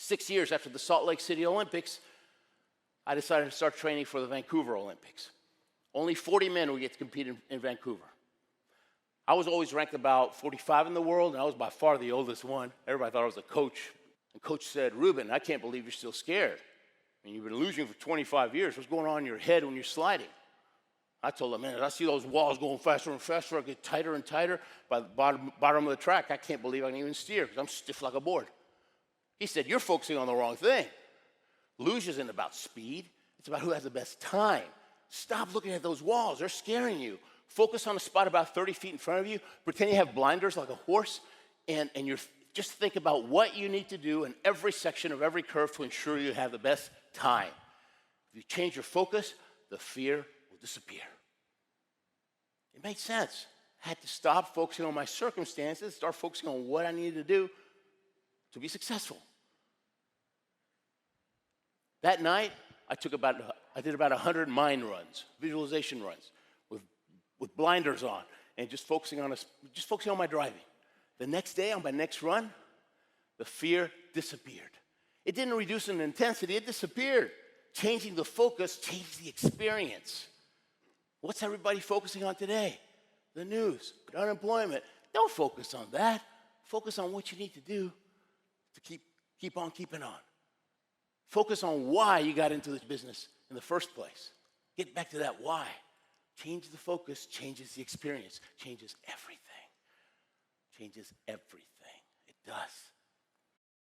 6 years after the Salt Lake City Olympics, I decided to start training for the Vancouver Olympics. Only 40 men would get to compete in Vancouver. I was always ranked about 45 in the world, and I was by far the oldest one. Everybody thought I was a coach. And coach said, Ruben, I can't believe you're still scared. I mean, you've been losing for 25 years. What's going on in your head when you're sliding? I told him, man, as I see those walls going faster and faster, I get tighter and tighter. By the bottom of the track, I can't believe I can even steer because I'm stiff like a board. He said, you're focusing on the wrong thing. Luge isn't about speed. It's about who has the best time. Stop looking at those walls. They're scaring you. Focus on a spot about 30 feet in front of you. Pretend you have blinders like a horse, and you're just think about what you need to do in every section of every curve to ensure you have the best time. If you change your focus, the fear will disappear. It made sense. I had to stop focusing on my circumstances, start focusing on what I needed to do to be successful. That night, I did about 100 mind runs, visualization runs, with blinders on, and just focusing on my driving. The next day, on my next run, the fear disappeared. It didn't reduce in intensity, it disappeared. Changing the focus changed the experience. What's everybody focusing on today? The news, unemployment. Don't focus on that. Focus on what you need to do to keep on keeping on. Focus on why you got into this business in the first place. Get back to that why. Change the focus, changes the experience, changes everything. Changes everything. It does.